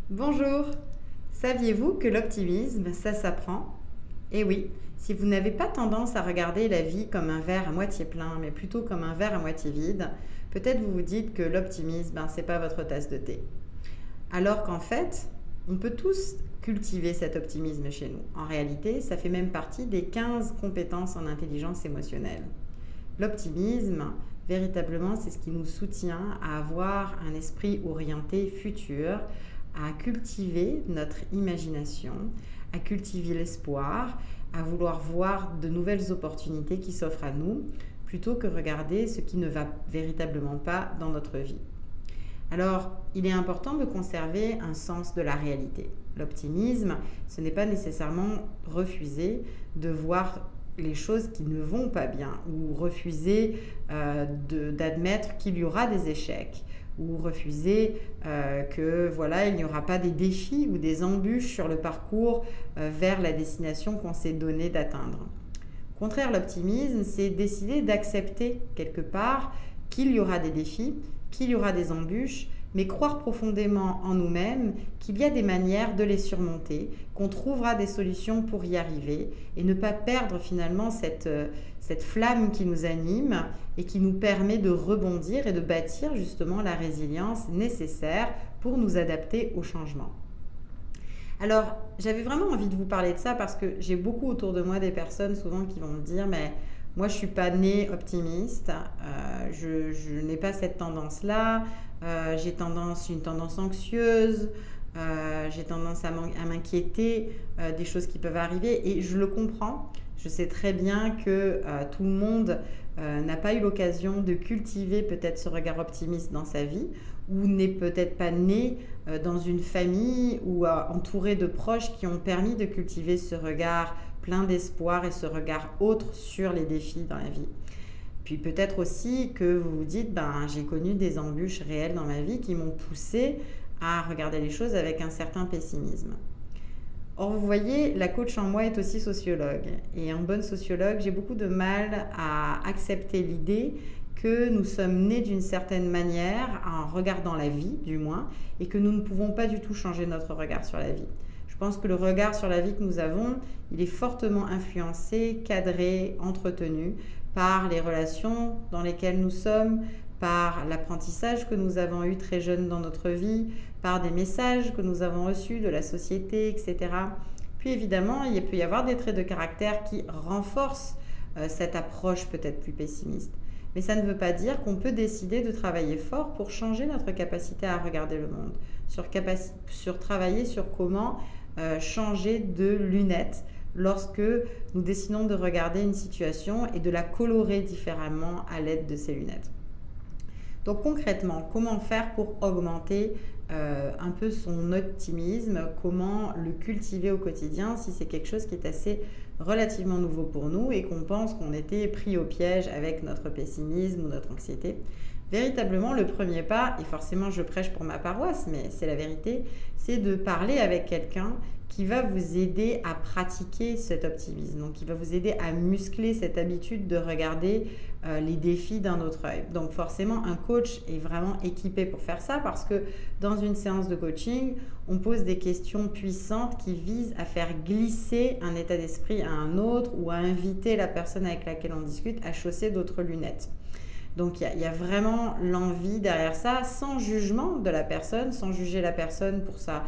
Bonjour! Saviez-vous que l'optimisme, ça s'apprend? Eh oui, si vous n'avez pas tendance à regarder la vie comme un verre à moitié plein, mais plutôt comme un verre à moitié vide, peut-être vous vous dites que l'optimisme, c'est pas votre tasse de thé. Alors qu'en fait, on peut tous cultiver cet optimisme chez nous. En réalité, ça fait même partie des 15 compétences en intelligence émotionnelle. L'optimisme, véritablement, c'est ce qui nous soutient à avoir un esprit orienté futur, à cultiver notre imagination, à cultiver l'espoir, à vouloir voir de nouvelles opportunités qui s'offrent à nous, plutôt que regarder ce qui ne va véritablement pas dans notre vie. Alors, il est important de conserver un sens de la réalité. L'optimisme, ce n'est pas nécessairement refuser de voir les choses qui ne vont pas bien ou refuser d'admettre qu'il y aura des échecs ou refuser que voilà, il n'y aura pas des défis ou des embûches sur le parcours vers la destination qu'on s'est donné d'atteindre. Au contraire, l'optimisme, c'est décider d'accepter quelque part qu'il y aura des défis, qu'il y aura des embûches, mais croire profondément en nous-mêmes qu'il y a des manières de les surmonter, qu'on trouvera des solutions pour y arriver et ne pas perdre finalement cette flamme qui nous anime et qui nous permet de rebondir et de bâtir justement la résilience nécessaire pour nous adapter au changement. Alors, j'avais vraiment envie de vous parler de ça parce que j'ai beaucoup autour de moi des personnes souvent qui vont me dire mais moi je suis pas née optimiste, je n'ai pas cette tendance-là, j'ai une tendance anxieuse, j'ai tendance à m'inquiéter des choses qui peuvent arriver et je le comprends. Je sais très bien que tout le monde n'a pas eu l'occasion de cultiver peut-être ce regard optimiste dans sa vie ou n'est peut-être pas né dans une famille ou entouré de proches qui ont permis de cultiver ce regard plein d'espoir et ce regard autre sur les défis dans la vie. Puis peut-être aussi que vous vous dites, j'ai connu des embûches réelles dans ma vie qui m'ont poussé à regarder les choses avec un certain pessimisme. Or, vous voyez, la coach en moi est aussi sociologue. Et en bonne sociologue, j'ai beaucoup de mal à accepter l'idée que nous sommes nés d'une certaine manière, en regardant la vie du moins, et que nous ne pouvons pas du tout changer notre regard sur la vie. Je pense que le regard sur la vie que nous avons, il est fortement influencé, cadré, entretenu par les relations dans lesquelles nous sommes, par l'apprentissage que nous avons eu très jeune dans notre vie, par des messages que nous avons reçus de la société, etc. Puis évidemment, il peut y avoir des traits de caractère qui renforcent cette approche peut-être plus pessimiste. Mais ça ne veut pas dire qu'on peut décider de travailler fort pour changer notre capacité à regarder le monde, sur travailler sur comment changer de lunettes lorsque nous décidons de regarder une situation et de la colorer différemment à l'aide de ces lunettes. Donc concrètement, comment faire pour augmenter un peu son optimisme, comment le cultiver au quotidien si c'est quelque chose qui est assez relativement nouveau pour nous et qu'on pense qu'on était pris au piège avec notre pessimisme ou notre anxiété. Véritablement, le premier pas, et forcément je prêche pour ma paroisse, mais c'est la vérité, c'est de parler avec quelqu'un qui va vous aider à pratiquer cet optimisme, donc qui va vous aider à muscler cette habitude de regarder les défis d'un autre œil. Donc forcément, un coach est vraiment équipé pour faire ça parce que dans une séance de coaching, on pose des questions puissantes qui visent à faire glisser un état d'esprit à un autre ou à inviter la personne avec laquelle on discute à chausser d'autres lunettes. Donc il y a vraiment l'envie derrière ça, sans jugement de la personne, sans juger la personne pour sa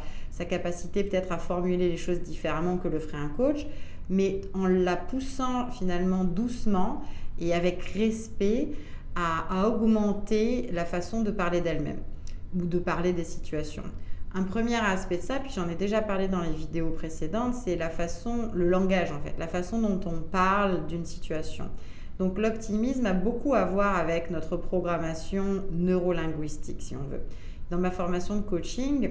capacité peut-être à formuler les choses différemment que le ferait un coach, mais en la poussant finalement doucement et avec respect à augmenter la façon de parler d'elle-même ou de parler des situations. Un premier aspect de ça, puis j'en ai déjà parlé dans les vidéos précédentes, c'est le langage en fait, la façon dont on parle d'une situation. Donc l'optimisme a beaucoup à voir avec notre programmation neurolinguistique, si on veut. Dans ma formation de coaching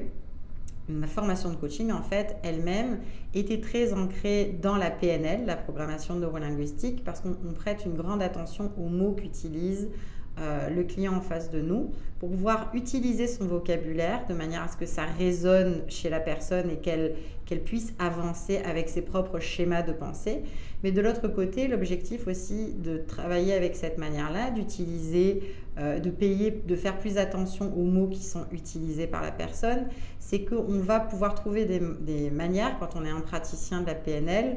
en fait, elle-même était très ancrée dans la PNL, la programmation neurolinguistique, parce qu'on prête une grande attention aux mots qu'utilisent le client en face de nous, pour pouvoir utiliser son vocabulaire de manière à ce que ça résonne chez la personne et qu'elle puisse avancer avec ses propres schémas de pensée. Mais de l'autre côté, l'objectif aussi de travailler avec cette manière-là, d'utiliser, de faire plus attention aux mots qui sont utilisés par la personne, c'est qu'on va pouvoir trouver des manières, quand on est un praticien de la PNL,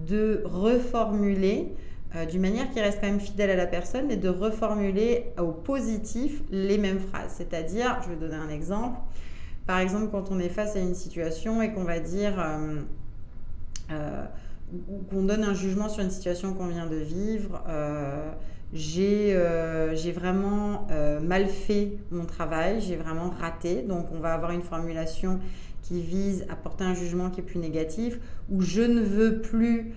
de reformuler d'une manière qui reste quand même fidèle à la personne, mais de reformuler au positif les mêmes phrases. C'est-à-dire, je vais donner un exemple. Par exemple, quand on est face à une situation et qu'on va dire, ou qu'on donne un jugement sur une situation qu'on vient de vivre, j'ai vraiment mal fait mon travail, j'ai vraiment raté. Donc, on va avoir une formulation qui vise à porter un jugement qui est plus négatif, ou je ne veux plus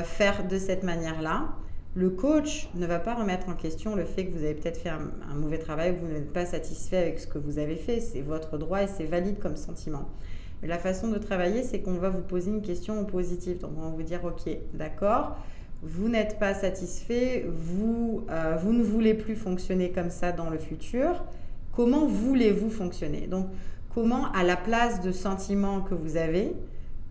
faire de cette manière-là. Le coach ne va pas remettre en question le fait que vous avez peut-être fait un mauvais travail ou que vous n'êtes pas satisfait avec ce que vous avez fait. C'est votre droit et c'est valide comme sentiment. Mais la façon de travailler, c'est qu'on va vous poser une question positive. Donc, on va vous dire, ok, d'accord, vous n'êtes pas satisfait, vous ne voulez plus fonctionner comme ça dans le futur. Comment voulez-vous fonctionner? Donc, comment, à la place de sentiments que vous avez,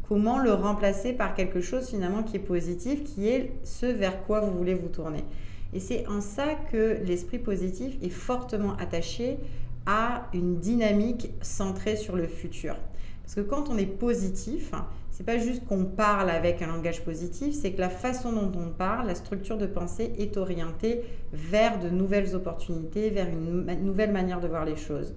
comment le remplacer par quelque chose finalement qui est positif, qui est ce vers quoi vous voulez vous tourner. Et c'est en ça que l'esprit positif est fortement attaché à une dynamique centrée sur le futur. Parce que quand on est positif, c'est pas juste qu'on parle avec un langage positif, c'est que la façon dont on parle, la structure de pensée est orientée vers de nouvelles opportunités, vers une nouvelle manière de voir les choses.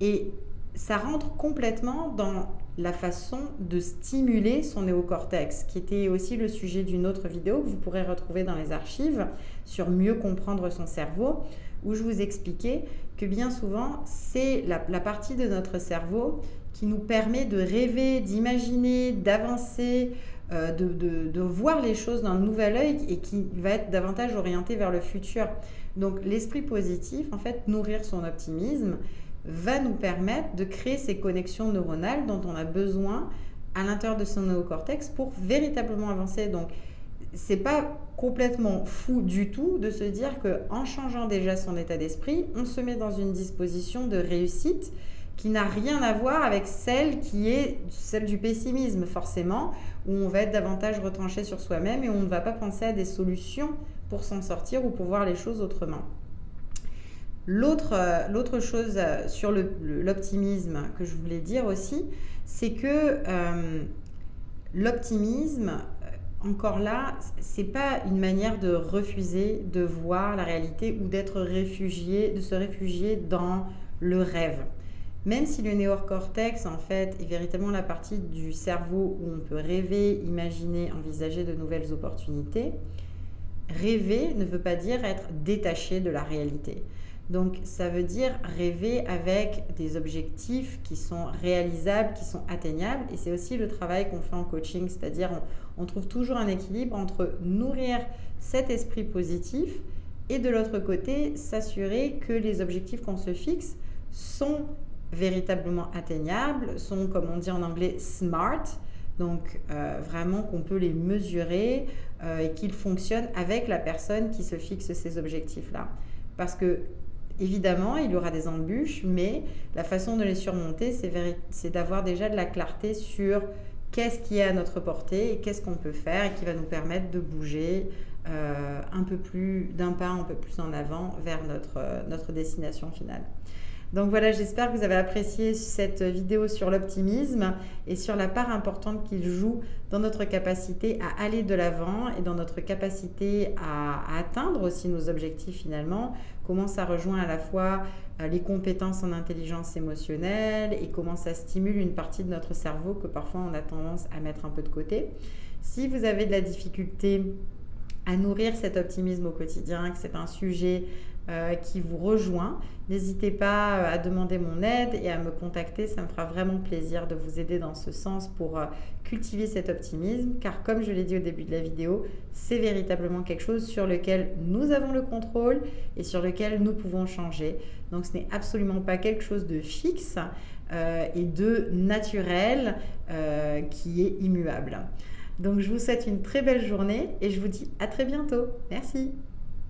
Et ça rentre complètement dans la façon de stimuler son néocortex, qui était aussi le sujet d'une autre vidéo que vous pourrez retrouver dans les archives sur mieux comprendre son cerveau, où je vous expliquais que bien souvent, c'est la partie de notre cerveau qui nous permet de rêver, d'imaginer, d'avancer, de voir les choses d'un nouvel œil et qui va être davantage orienté vers le futur. Donc l'esprit positif, en fait, nourrir son optimisme, va nous permettre de créer ces connexions neuronales dont on a besoin à l'intérieur de son néocortex pour véritablement avancer. Donc, c'est pas complètement fou du tout de se dire qu'en changeant déjà son état d'esprit, on se met dans une disposition de réussite qui n'a rien à voir avec celle qui est celle du pessimisme, forcément, où on va être davantage retranché sur soi-même et on ne va pas penser à des solutions pour s'en sortir ou pour voir les choses autrement. L'autre chose sur l'optimisme que je voulais dire aussi, c'est que l'optimisme, encore là, c'est pas une manière de refuser de voir la réalité ou de se réfugier dans le rêve. Même si le néocortex, en fait, est véritablement la partie du cerveau où on peut rêver, imaginer, envisager de nouvelles opportunités, rêver ne veut pas dire être détaché de la réalité. Donc, ça veut dire rêver avec des objectifs qui sont réalisables, qui sont atteignables. Et c'est aussi le travail qu'on fait en coaching, c'est-à-dire on trouve toujours un équilibre entre nourrir cet esprit positif et de l'autre côté, s'assurer que les objectifs qu'on se fixe sont véritablement atteignables, sont, comme on dit en anglais, smart. Donc, vraiment qu'on peut les mesurer et qu'ils fonctionnent avec la personne qui se fixe ces objectifs-là. Parce que évidemment, il y aura des embûches, mais la façon de les surmonter, c'est d'avoir déjà de la clarté sur qu'est-ce qui est à notre portée et qu'est-ce qu'on peut faire et qui va nous permettre de bouger d'un pas un peu plus en avant vers notre destination finale. Donc voilà, j'espère que vous avez apprécié cette vidéo sur l'optimisme et sur la part importante qu'il joue dans notre capacité à aller de l'avant et dans notre capacité à atteindre aussi nos objectifs finalement. Comment ça rejoint à la fois les compétences en intelligence émotionnelle et comment ça stimule une partie de notre cerveau que parfois on a tendance à mettre un peu de côté. Si vous avez de la difficulté à nourrir cet optimisme au quotidien, que c'est un sujet qui vous rejoint, n'hésitez pas à demander mon aide et à me contacter, ça me fera vraiment plaisir de vous aider dans ce sens pour cultiver cet optimisme, car comme je l'ai dit au début de la vidéo, c'est véritablement quelque chose sur lequel nous avons le contrôle et sur lequel nous pouvons changer. Donc ce n'est absolument pas quelque chose de fixe et de naturel qui est immuable. Donc je vous souhaite une très belle journée et je vous dis à très bientôt. Merci.